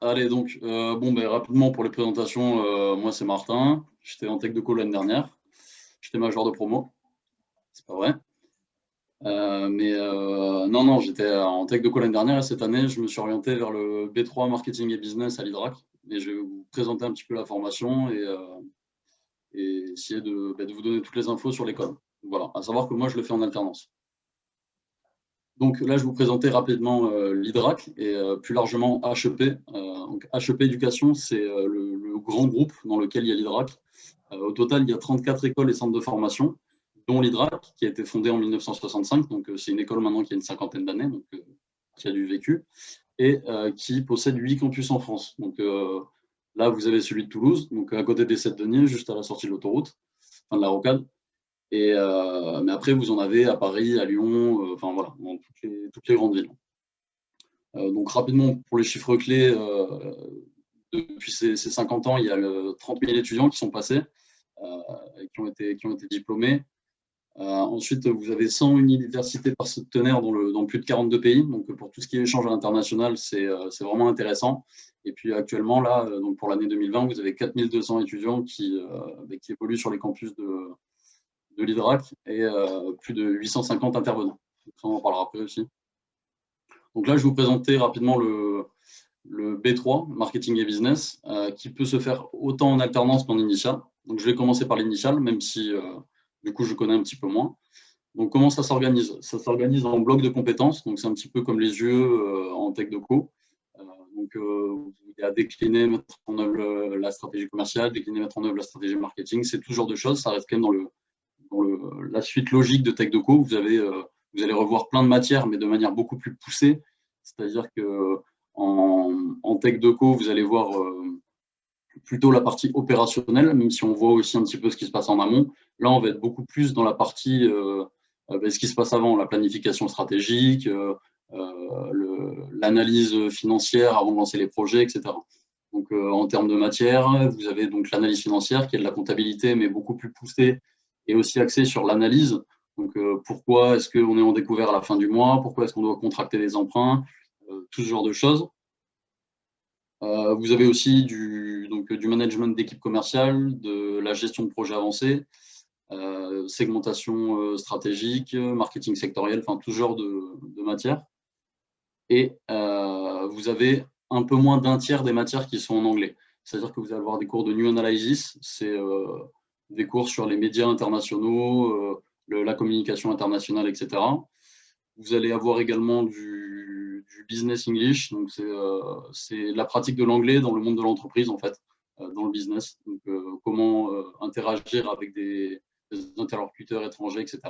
Allez, donc, bon, ben, rapidement pour les présentations, moi c'est Martin, j'étais en tech de co l'année dernière, j'étais major de promo, c'est pas vrai. Non, non, j'étais en tech de co l'année dernière et cette année, je me suis orienté vers le B3 marketing et business à l'IDRAC. Et je vais vous présenter un petit peu la formation et essayer de vous donner toutes les infos sur l'école. Voilà, à savoir que moi je le fais en alternance. Donc là, je vais vous présenter rapidement l'IDRAC et plus largement HEP. Donc HEP Éducation, c'est le grand groupe dans lequel il y a l'IDRAC. Au total, il y a 34 écoles et centres de formation, dont l'IDRAC, qui a été fondée en 1965. Donc c'est une école maintenant qui a une cinquantaine d'années, donc qui a du vécu, et qui possède 8 campus en France. Donc là, vous avez celui de Toulouse, donc à côté des Sept-Deniers, juste à la sortie de l'autoroute, enfin de la rocade. Mais après, vous en avez à Paris, à Lyon, enfin voilà, dans toutes les grandes villes. Donc rapidement, pour les chiffres clés, depuis ces 50 ans, il y a 30 000 étudiants qui sont passés, qui ont été diplômés. Ensuite, vous avez 100 universités partenaires dans plus de 42 pays. Donc pour tout ce qui est échange à l'international, c'est vraiment intéressant. Et puis actuellement, là, donc pour l'année 2020, vous avez 4200 étudiants qui évoluent sur les campus de l'IDRAC et plus de 850 intervenants. On en parlera après aussi. Donc là, je vais vous présenter rapidement le B3, Marketing et Business, qui peut se faire autant en alternance qu'en initial. Donc je vais commencer par l'initial, même si du coup je connais un petit peu moins. Donc comment ça s'organise? Ça s'organise en blocs de compétences, donc c'est un petit peu comme les yeux en tech de co. Donc il y a décliner, mettre en œuvre la stratégie commerciale, décliner, mettre en œuvre la stratégie marketing, c'est tout ce genre de choses, ça reste quand même la suite logique de tech de co. Vous allez revoir plein de matières, mais de manière beaucoup plus poussée. C'est-à-dire que en tech de co, vous allez voir plutôt la partie opérationnelle, même si on voit aussi un petit peu ce qui se passe en amont. Là, on va être beaucoup plus dans la partie ce qui se passe avant, la planification stratégique, l'analyse financière avant de lancer les projets, etc. Donc, en termes de matière, vous avez donc l'analyse financière qui est de la comptabilité, mais beaucoup plus poussée et aussi axée sur l'analyse. Donc, pourquoi est-ce qu'on est en découvert à la fin du mois? Pourquoi est-ce qu'on doit contracter des emprunts? Tout ce genre de choses. Vous avez aussi du management d'équipe commerciale, de la gestion de projets avancés, segmentation stratégique, marketing sectoriel, enfin tout genre de matières. Et vous avez un peu moins d'un tiers des matières qui sont en anglais. C'est-à-dire que vous allez avoir des cours de New Analysis, c'est des cours sur les médias internationaux, la communication internationale, etc. Vous allez avoir également du business English, donc c'est la pratique de l'anglais dans le monde de l'entreprise, en fait, dans le business. Donc, comment interagir avec des interlocuteurs étrangers, etc.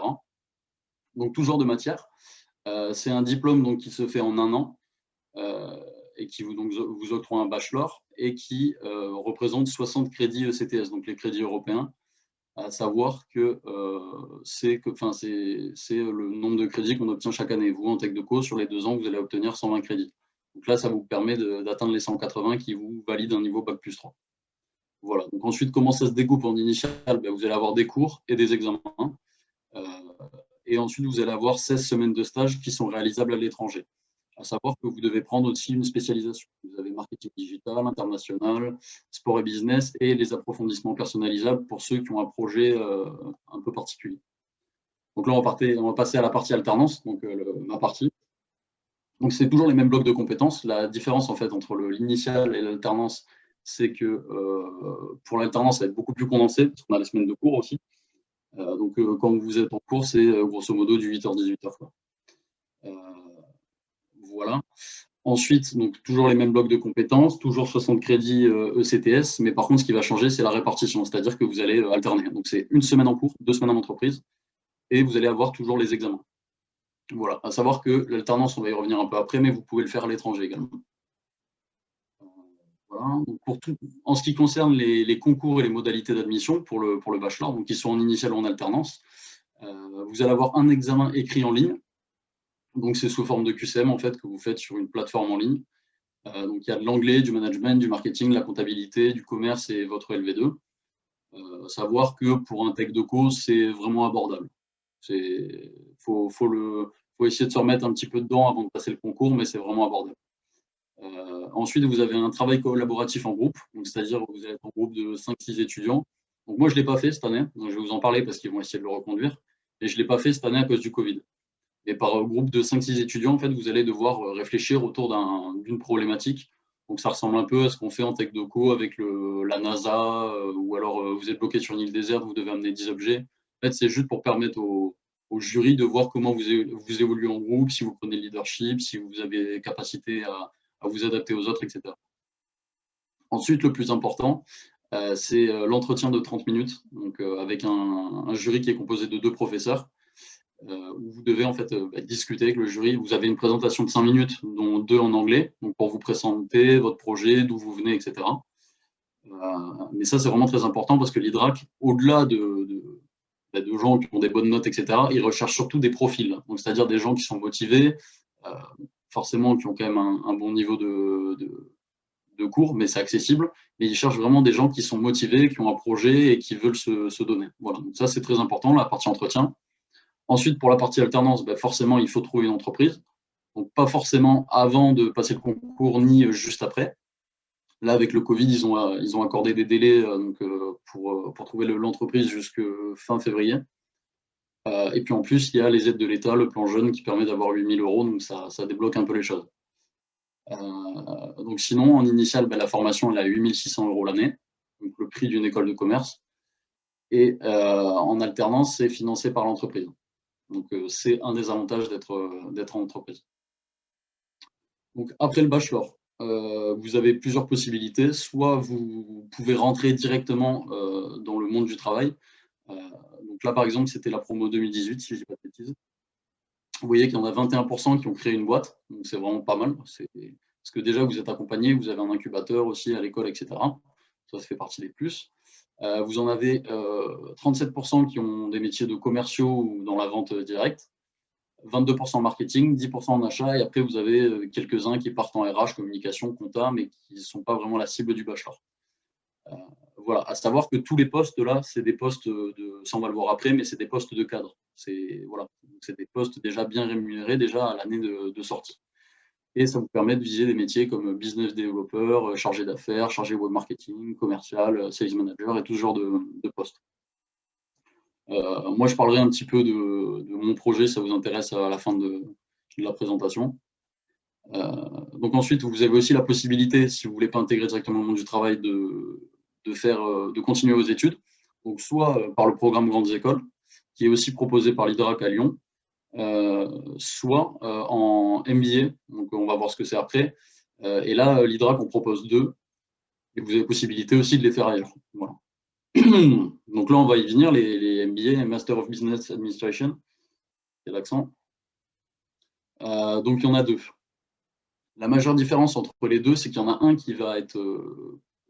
Donc, tout genre de matière. C'est un diplôme donc, qui se fait en un an et qui vous octroie un bachelor et qui représente 60 crédits ECTS, donc les crédits européens, à savoir que c'est le nombre de crédits qu'on obtient chaque année. Vous, en tech de co, sur les 2 ans, vous allez obtenir 120 crédits. Donc là, ça vous permet d'atteindre les 180 qui vous valident un niveau Bac plus 3. Voilà. Donc ensuite, comment ça se découpe en initial? Vous allez avoir des cours et des examens. Euh, et ensuite, vous allez avoir 16 semaines de stage qui sont réalisables à l'étranger. À savoir que vous devez prendre aussi une spécialisation. Vous avez marketing digital, international, sport et business et les approfondissements personnalisables pour ceux qui ont un projet un peu particulier. Donc là, on va passer à la partie alternance, donc ma partie. Donc c'est toujours les mêmes blocs de compétences. La différence en fait entre l'initial et l'alternance, c'est que pour l'alternance, ça va être beaucoup plus condensé, parce qu'on a les semaines de cours aussi. Donc quand vous êtes en cours, c'est grosso modo du 8h-18h. Voilà. Ensuite, donc, toujours les mêmes blocs de compétences, toujours 60 crédits ECTS, mais par contre, ce qui va changer, c'est la répartition, c'est-à-dire que vous allez alterner. Donc, c'est une semaine en cours, 2 semaines en entreprise, et vous allez avoir toujours les examens. Voilà, à savoir que l'alternance, on va y revenir un peu après, mais vous pouvez le faire à l'étranger également. Voilà. Donc, en ce qui concerne les concours et les modalités d'admission pour le bachelor, donc qui sont en initial ou en alternance, vous allez avoir un examen écrit en ligne. Donc, c'est sous forme de QCM en fait, que vous faites sur une plateforme en ligne. Donc, il y a de l'anglais, du management, du marketing, la comptabilité, du commerce et votre LV2. Savoir que pour un tech de co, c'est vraiment abordable. Faut essayer de se remettre un petit peu dedans avant de passer le concours, mais c'est vraiment abordable. Ensuite, vous avez un travail collaboratif en groupe, c'est-à-dire que vous allez être en groupe de 5-6 étudiants. Donc moi, je ne l'ai pas fait cette année, donc je vais vous en parler parce qu'ils vont essayer de le reconduire. Et je ne l'ai pas fait cette année à cause du Covid. Et par groupe de 5-6 étudiants, en fait, vous allez devoir réfléchir autour d'une problématique. Donc ça ressemble un peu à ce qu'on fait en tech doco avec la NASA, ou alors vous êtes bloqué sur une île déserte, vous devez amener 10 objets. En fait, c'est juste pour permettre au jury de voir comment vous évoluez en groupe, si vous prenez le leadership, si vous avez capacité à vous adapter aux autres, etc. Ensuite, le plus important, c'est l'entretien de 30 minutes, donc, avec un jury qui est composé de 2 professeurs, où vous devez en fait discuter avec le jury. Vous avez une présentation de 5 minutes, dont 2 en anglais, donc pour vous présenter votre projet, d'où vous venez, etc. Mais ça, c'est vraiment très important parce que l'IDRAC, au-delà de gens qui ont des bonnes notes, etc., ils recherchent surtout des profils, donc c'est-à-dire des gens qui sont motivés, euh, forcément qui ont quand même un bon niveau de cours, mais c'est accessible. Mais ils cherchent vraiment des gens qui sont motivés, qui ont un projet et qui veulent se donner. Voilà, donc ça, c'est très important, la partie entretien. Ensuite, pour la partie alternance, forcément, il faut trouver une entreprise. Donc, pas forcément avant de passer le concours, ni juste après. Là, avec le Covid, ils ont accordé des délais pour trouver l'entreprise jusqu'à fin février. Et puis en plus, il y a les aides de l'État, le plan jeune qui permet d'avoir 8 000 €, donc ça débloque un peu les choses. Donc sinon, en initial, la formation elle est à 8 600 € l'année, donc le prix d'une école de commerce. Et en alternance, c'est financé par l'entreprise. Donc c'est un des avantages d'être en entreprise. Donc après le bachelor, vous avez plusieurs possibilités. Soit vous pouvez rentrer directement dans le monde du travail. Donc là, par exemple, c'était la promo 2018, si je ne dis pas de bêtises. Vous voyez qu'il y en a 21% qui ont créé une boîte, donc c'est vraiment pas mal. Parce que déjà, vous êtes accompagné, vous avez un incubateur aussi à l'école, etc. Ça fait partie des plus. Vous en avez 37% qui ont des métiers de commerciaux ou dans la vente directe, 22% en marketing, 10% en achat, et après, vous avez quelques-uns qui partent en RH, communication, compta, mais qui ne sont pas vraiment la cible du bachelor. Voilà, à savoir que tous les postes là, c'est des postes ça on va le voir après, mais c'est des postes de cadre. C'est voilà, des postes déjà bien rémunérés déjà à l'année de sortie. Et ça vous permet de viser des métiers comme business developer, chargé d'affaires, chargé web marketing, commercial, sales manager et tout ce genre de postes. Moi, je parlerai un petit peu de mon projet, si ça vous intéresse à la fin de la présentation. Donc ensuite, vous avez aussi la possibilité, si vous ne voulez pas intégrer directement le monde du travail, de continuer vos études. Donc soit par le programme Grandes Écoles, qui est aussi proposé par l'IDRAC à Lyon, soit en MBA, donc on va voir ce que c'est après. Et là, l'IDRAC en propose 2, et vous avez possibilité aussi de les faire ailleurs. Voilà. Donc là, on va y venir, les MBA, Master of Business Administration, c'est l'accent. Donc il y en a 2. La majeure différence entre les 2, c'est qu'il y en a un qui va être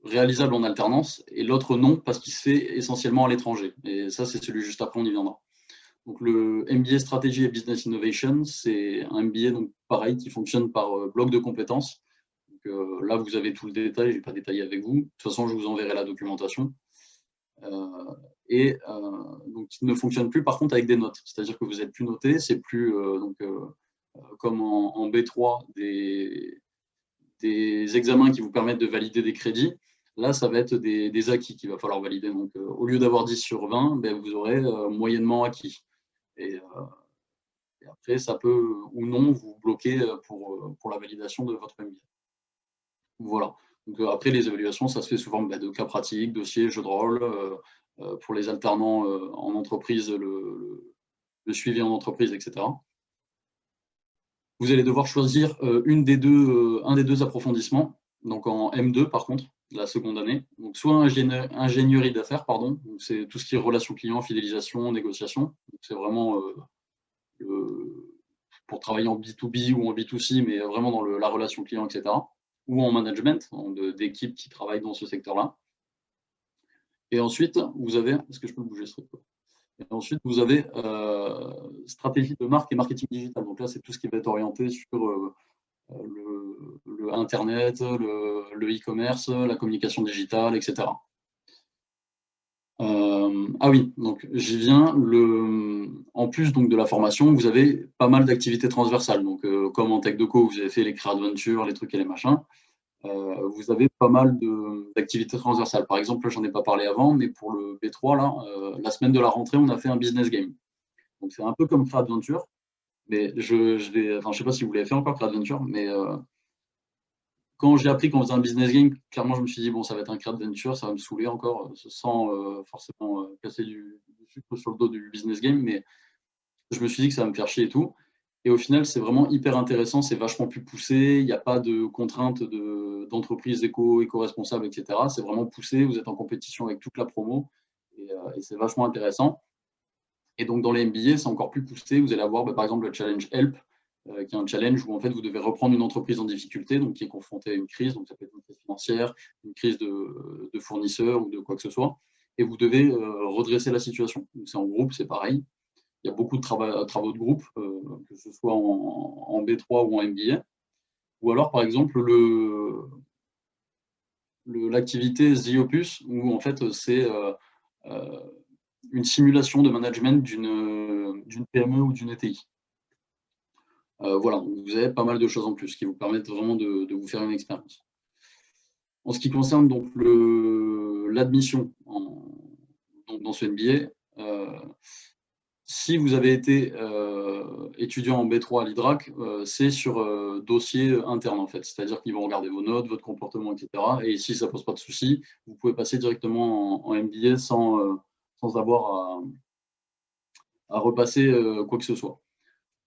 réalisable en alternance et l'autre non, parce qu'il se fait essentiellement à l'étranger. Et ça, c'est celui juste après, on y viendra. Donc le MBA Strategy et Business Innovation, c'est un MBA donc pareil qui fonctionne par bloc de compétences. Donc, là, vous avez tout le détail, je ne vais pas détailler avec vous. De toute façon, je vous enverrai la documentation. Donc, il ne fonctionne plus par contre avec des notes. C'est-à-dire que vous n'êtes plus noté, c'est plus comme en B3 des examens qui vous permettent de valider des crédits. Là, ça va être des acquis qu'il va falloir valider. Donc, au lieu d'avoir 10 sur 20, vous aurez moyennement acquis. Et après, ça peut ou non vous bloquer pour la validation de votre MBA. Voilà. Donc, après, les évaluations, ça se fait sous forme de cas pratiques, dossiers, jeux de rôle. Pour les alternants en entreprise, le suivi en entreprise, etc. Vous allez devoir choisir un des deux approfondissements, donc en M2 par contre, la seconde année. Donc soit ingénierie d'affaires, pardon, c'est tout ce qui est relations clients, fidélisation, négociation. C'est vraiment pour travailler en B2B ou en B2C, mais vraiment dans la relation client, etc. Ou en management, d'équipes qui travaillent dans ce secteur-là. Et ensuite, vous avez, est-ce que je peux bouger ce truc ? Et ensuite, vous avez stratégie de marque et marketing digital. Donc là, c'est tout ce qui va être orienté sur le Internet, le e-commerce, la communication digitale, etc. Ah oui, donc j'y viens. En plus donc, de la formation, vous avez pas mal d'activités transversales. Donc, comme en Tech Deco, vous avez fait les Créadventures, les trucs et les machins. Vous avez pas mal d'activités transversales. Par exemple, j'en ai pas parlé avant, mais pour le B3, là, la semaine de la rentrée, on a fait un business game. Donc, c'est un peu comme Créadventure, mais enfin, je sais pas si vous l'avez fait encore, Créadventure, mais quand j'ai appris qu'on faisait un business game, clairement, je me suis dit, bon, ça va être un Créadventure, ça va me saouler encore, sans forcément casser du sucre sur le dos du business game, mais je me suis dit que ça va me faire chier et tout. Et au final, c'est vraiment hyper intéressant, c'est vachement plus poussé, il n'y a pas de contraintes d'entreprise éco-responsable, etc. C'est vraiment poussé, vous êtes en compétition avec toute la promo, et c'est vachement intéressant. Et donc, dans les MBA, c'est encore plus poussé. Vous allez avoir, par exemple, le challenge Help, qui est un challenge où en fait, vous devez reprendre une entreprise en difficulté, donc qui est confrontée à une crise, donc ça peut être une crise financière, une crise de fournisseurs ou de quoi que ce soit, et vous devez redresser la situation. Donc, c'est en groupe, c'est pareil. Il y a beaucoup de travaux de groupe, que ce soit en B3 ou en MBA. Ou alors, par exemple, l'activité The Opus, où en fait, c'est une simulation de management d'une PME ou d'une ETI. Voilà, vous avez pas mal de choses en plus qui vous permettent vraiment de vous faire une expérience. En ce qui concerne donc l'admission dans ce MBA, si vous avez été étudiant en B3 à l'IDRAC, c'est sur dossier interne en fait. C'est-à-dire qu'ils vont regarder vos notes, votre comportement, etc. Et si ça ne pose pas de souci, vous pouvez passer directement en MBA sans avoir à repasser quoi que ce soit.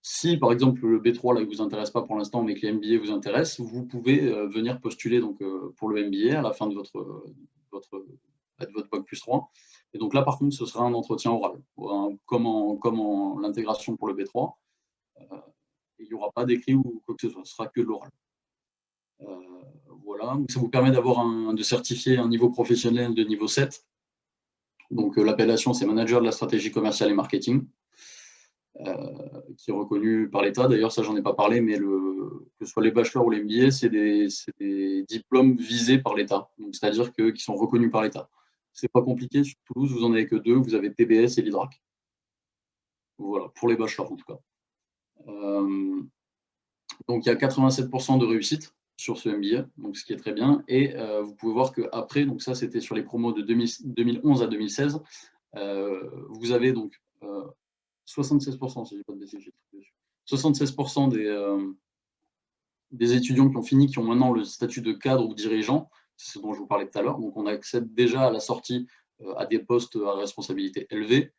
Si par exemple le B3 ne vous intéresse pas pour l'instant, mais que les MBA vous intéressent, vous pouvez venir postuler donc, pour le MBA à la fin de votre bac plus 3. Et donc là, par contre, ce sera un entretien oral, comme en l'intégration pour le B3. Il n'y aura pas d'écrit ou quoi que ce soit, ce sera que de l'oral. Voilà, donc ça vous permet de certifier un niveau professionnel de niveau 7. Donc l'appellation, c'est manager de la stratégie commerciale et marketing. Qui est reconnu par l'État. D'ailleurs, ça, j'en ai pas parlé, mais que ce soit les bachelors ou les MBA, c'est des diplômes visés par l'État. C'est-à-dire qui sont reconnus par l'État. C'est pas compliqué. Sur Toulouse, vous en avez que 2. Vous avez TBS et l'IDRAC. Voilà, pour les bachelors en tout cas. Donc, il y a 87% de réussite sur ce MBA, donc ce qui est très bien. Et vous pouvez voir qu'après, donc ça, c'était sur les promos de 2011 à 2016, vous avez donc 76%, si je n'ai pas de bêtises, 76% des étudiants qui ont fini, qui ont maintenant le statut de cadre ou dirigeant, c'est ce dont je vous parlais tout à l'heure. Donc, on accède déjà à la sortie à des postes à responsabilité élevée.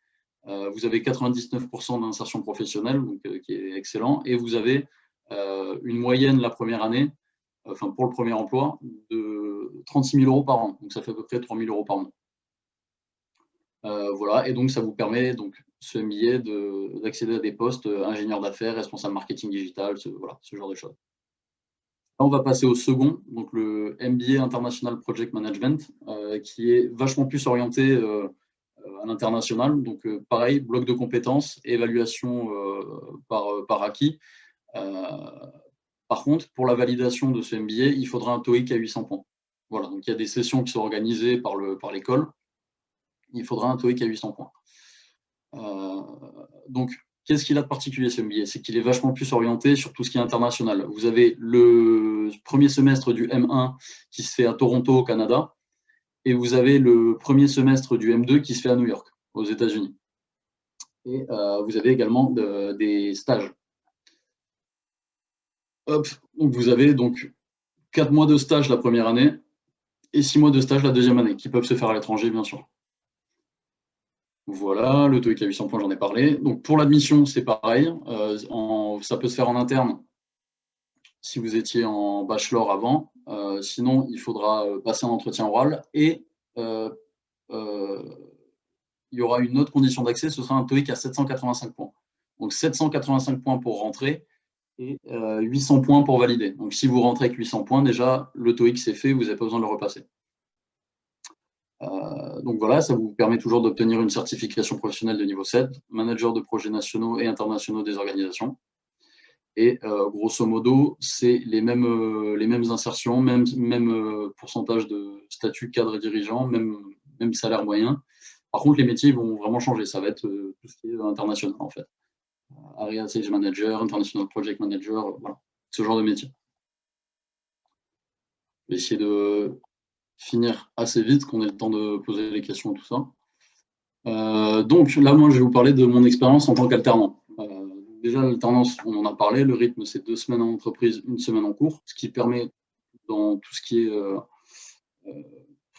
Vous avez 99% d'insertion professionnelle, donc, qui est excellent. Et vous avez une moyenne la première année, enfin pour le premier emploi, de 36 000 € par an. Donc, ça fait à peu près 3 000 € par mois. Voilà, et donc ça vous permet, donc, ce MBA, d'accéder à des postes ingénieur d'affaires, responsable marketing digital, voilà, ce genre de choses. Là, on va passer au second, donc le MBA International Project Management, qui est vachement plus orienté à l'international. Donc, pareil, bloc de compétences, évaluation par acquis. Par contre, pour la validation de ce MBA, il faudra un TOEIC à 800 points. Voilà, donc il y a des sessions qui sont organisées par l'école. Il faudra un TOEIC à 800 points. Donc, qu'est-ce qu'il a de particulier ce MBA? C'est qu'il est vachement plus orienté sur tout ce qui est international. Vous avez le premier semestre du M1 qui se fait à Toronto, au Canada, et vous avez le premier semestre du M2 qui se fait à New York, aux États-Unis. Et vous avez également des stages. Hop, donc vous avez donc 4 mois de stage la première année et 6 mois de stage la deuxième année, qui peuvent se faire à l'étranger, bien sûr. Voilà, le TOEIC à 800 points, j'en ai parlé. Donc pour l'admission, c'est pareil. Ça peut se faire en interne si vous étiez en bachelor avant. Sinon, il faudra passer un entretien oral. Et il y aura une autre condition d'accès, ce sera un TOEIC à 785 points. Donc 785 points pour rentrer et 800 points pour valider. Donc si vous rentrez avec 800 points, déjà, le TOEIC c'est fait, vous n'avez pas besoin de le repasser. Donc voilà, ça vous permet toujours d'obtenir une certification professionnelle de niveau 7, manager de projets nationaux et internationaux des organisations. Et grosso modo, c'est les mêmes insertions, même pourcentage de statut cadre et dirigeant, même salaire moyen. Par contre, les métiers vont vraiment changer. Ça va être tout ce qui est international, en fait. Area Sales Manager, International Project Manager, voilà, ce genre de métier. Je vais essayer de finir assez vite, qu'on ait le temps de poser les questions et tout ça. Donc là, moi, je vais vous parler de mon expérience en tant qu'alternant. Déjà, l'alternance, on en a parlé, le rythme, c'est 2 semaines en entreprise, 1 semaine en cours, ce qui permet, dans tout ce qui est,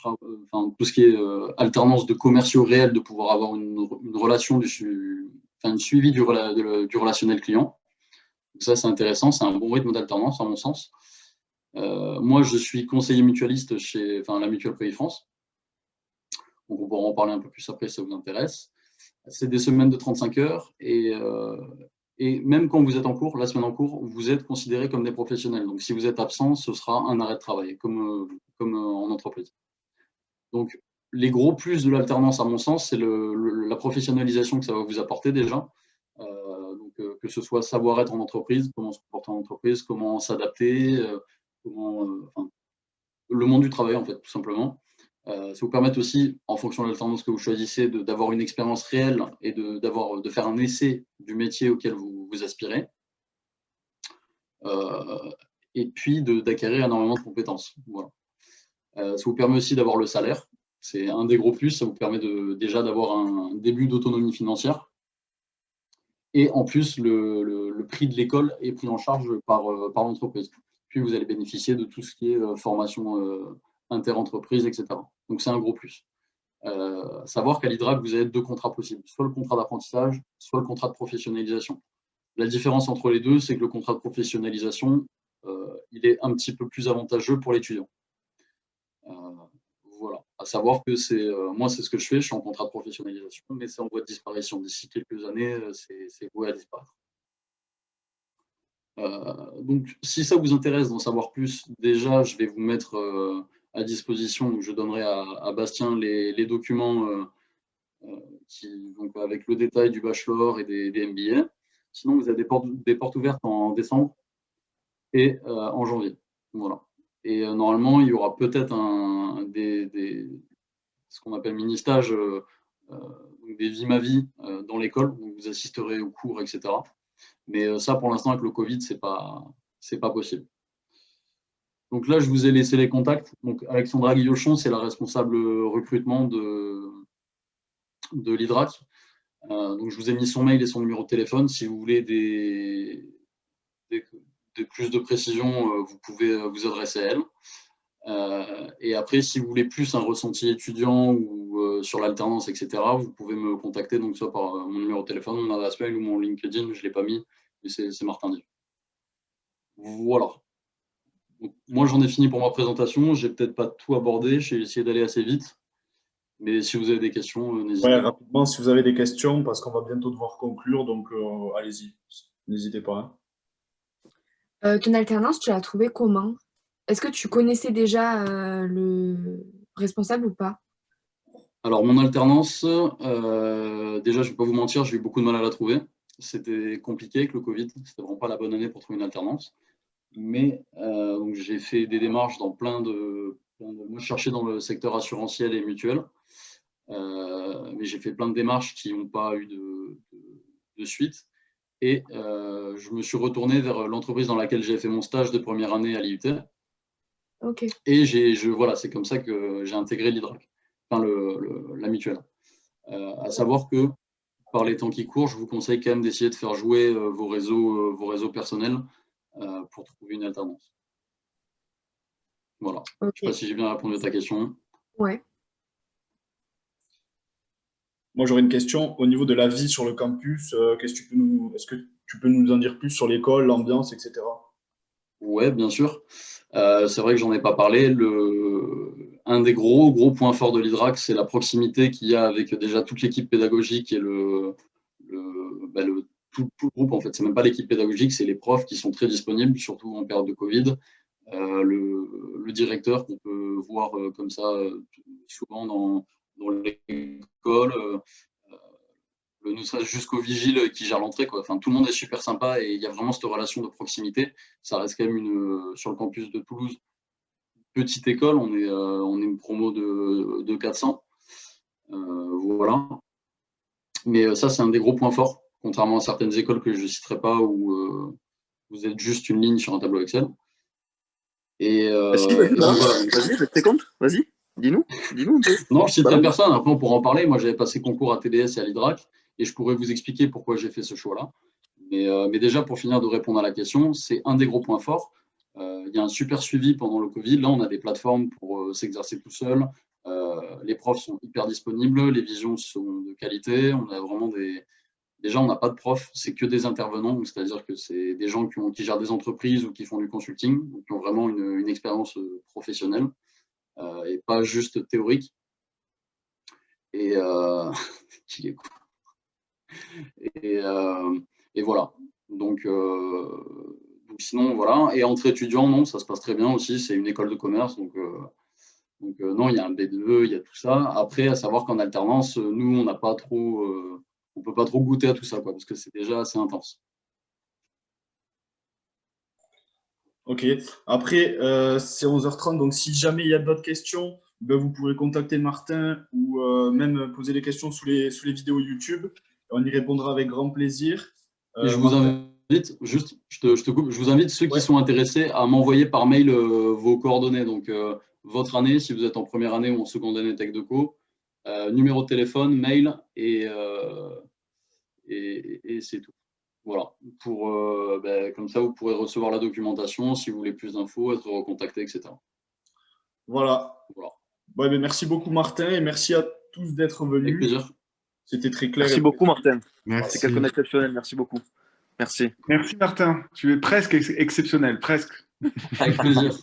tout ce qui est alternance de commerciaux réels, de pouvoir avoir une relation, un suivi du relationnel client. Donc ça, c'est intéressant, c'est un bon rythme d'alternance, à mon sens. Moi, je suis conseiller mutualiste chez la Mutuelle Pays France. Donc, on pourra en parler un peu plus après si ça vous intéresse. C'est des semaines de 35 heures et même quand vous êtes en cours, la semaine en cours, vous êtes considérés comme des professionnels. Donc, si vous êtes absent, ce sera un arrêt de travail, comme en entreprise. Donc, les gros plus de l'alternance, à mon sens, c'est la professionnalisation que ça va vous apporter déjà. Que ce soit savoir-être en entreprise, comment se comporter en entreprise, comment s'adapter, le monde du travail, en fait, tout simplement. Ça vous permet aussi, en fonction de l'alternance que vous choisissez, d'avoir une expérience réelle et de faire un essai du métier auquel vous aspirez. Et puis d'acquérir énormément de compétences. Voilà. Ça vous permet aussi d'avoir le salaire. C'est un des gros plus. Ça vous permet déjà d'avoir un début d'autonomie financière. Et en plus, le prix de l'école est pris en charge par l'entreprise. Puis vous allez bénéficier de tout ce qui est formation inter-entreprise, etc. Donc c'est un gros plus. Savoir qu'à l'IDRAC, vous avez 2 contrats possibles, soit le contrat d'apprentissage, soit le contrat de professionnalisation. La différence entre les deux, c'est que le contrat de professionnalisation, il est un petit peu plus avantageux pour l'étudiant. Voilà. À savoir que moi, c'est ce que je fais, je suis en contrat de professionnalisation, mais c'est en voie de disparition. D'ici quelques années, c'est voué à disparaître. Donc, si ça vous intéresse d'en savoir plus, déjà, je vais vous mettre à disposition, donc je donnerai à Bastien les documents donc avec le détail du bachelor et des MBA. Sinon, vous avez des portes ouvertes en décembre et en janvier. Voilà. Et normalement, il y aura peut-être ce qu'on appelle mini-stage, des vies ma vie dans l'école, où vous assisterez aux cours, etc. Mais ça, pour l'instant, avec le Covid, c'est pas possible. Donc là, je vous ai laissé les contacts. Donc Alexandra Guillochon, c'est la responsable recrutement de l'IDRAC. Donc je vous ai mis son mail et son numéro de téléphone. Si vous voulez des plus de précisions, vous pouvez vous adresser à elle. Et après, si vous voulez plus un ressenti étudiant ou sur l'alternance, etc., vous pouvez me contacter donc soit par mon numéro de téléphone, mon adresse mail ou mon LinkedIn. Je ne l'ai pas mis, mais c'est Martin Dieu. Voilà. Donc, moi, j'en ai fini pour ma présentation. Je n'ai peut-être pas tout abordé. J'ai essayé d'aller assez vite. Mais si vous avez des questions, n'hésitez Ouais, pas. rapidement, si vous avez des questions, parce qu'on va bientôt devoir conclure, donc allez-y, n'hésitez pas, hein. Ton alternance, tu l'as trouvée comment? Est-ce que tu connaissais déjà le responsable ou pas? Alors, mon alternance, déjà, je ne vais pas vous mentir, j'ai eu beaucoup de mal à la trouver. C'était compliqué avec le Covid. C'était vraiment pas la bonne année pour trouver une alternance. Mais donc j'ai fait des démarches dans moi, je cherchais dans le secteur assurantiel et mutuel. Mais j'ai fait plein de démarches qui n'ont pas eu de suite. Et je me suis retourné vers l'entreprise dans laquelle j'ai fait mon stage de première année à l'IUT. Ok. Et voilà, c'est comme ça que j'ai intégré l'IDRAC, la mutuelle. À savoir que par les temps qui courent, je vous conseille quand même d'essayer de faire jouer vos réseaux personnels pour trouver une alternance. Voilà. Je ne sais pas Ok. si j'ai bien répondu à ta question. Ouais. Moi, j'aurais une question au niveau de la vie sur le campus. Est-ce que tu peux nous en dire plus sur l'école, l'ambiance, etc. Ouais, bien sûr. C'est vrai que j'en ai pas parlé. Un des gros points forts de l'IDRAC, c'est la proximité qu'il y a avec déjà toute l'équipe pédagogique et tout le groupe. En fait, c'est même pas l'équipe pédagogique, c'est les profs qui sont très disponibles, surtout en période de Covid. Le directeur qu'on peut voir comme ça souvent dans l'école. Ne serait-ce jusqu'au vigile qui gère l'entrée, quoi. Enfin, tout le monde est super sympa et il y a vraiment cette relation de proximité. Ça reste quand même sur le campus de Toulouse, petite école, on est une promo de 400. Voilà. Mais ça, c'est un des gros points forts, contrairement à certaines écoles que je ne citerai pas où vous êtes juste une ligne sur un tableau Excel. Si, vas-y, donc, voilà. Vas-y, je te compte. Vas-y, dis-nous un peu. Non, je ne citerai personne. Après, on pourra en parler. Moi, j'avais passé concours à TDS et à l'IDRAC et je pourrais vous expliquer pourquoi j'ai fait ce choix-là. Mais déjà, pour finir de répondre à la question, c'est un des gros points forts. Il y a un super suivi pendant le Covid. Là, on a des plateformes pour s'exercer tout seul. Les profs sont hyper disponibles. Les visions sont de qualité. On a vraiment Déjà, on n'a pas de profs, c'est que des intervenants. C'est-à-dire que c'est des gens qui gèrent des entreprises ou qui font du consulting, donc qui ont vraiment une expérience professionnelle et pas juste théorique. Et, qu'il est cool. Et voilà. Donc sinon, voilà. Et entre étudiants, non, ça se passe très bien aussi. C'est une école de commerce. Donc non, il y a un B2, il y a tout ça. Après, à savoir qu'en alternance, nous, on n'a pas trop, on peut pas trop goûter à tout ça, quoi, parce que c'est déjà assez intense. Ok. Après, c'est 11h30, donc si jamais il y a d'autres questions, ben, vous pourrez contacter Martin ou même poser des questions sous les vidéos YouTube. On y répondra avec grand plaisir. Et je vous invite, juste, je te coupe, je vous invite ceux qui sont intéressés à m'envoyer par mail vos coordonnées. Donc, votre année, si vous êtes en première année ou en seconde année Tech Deco, numéro de téléphone, mail et c'est tout. Voilà. Comme ça, vous pourrez recevoir la documentation si vous voulez plus d'infos, être recontacté, etc. Voilà. Ouais, mais merci beaucoup, Martin, et merci à tous d'être venus. Avec plaisir. C'était très clair. Merci beaucoup, Martin. Merci. C'est quelqu'un d'exceptionnel. Merci beaucoup. Merci. Merci, Martin. Tu es presque exceptionnel, presque. Avec plaisir.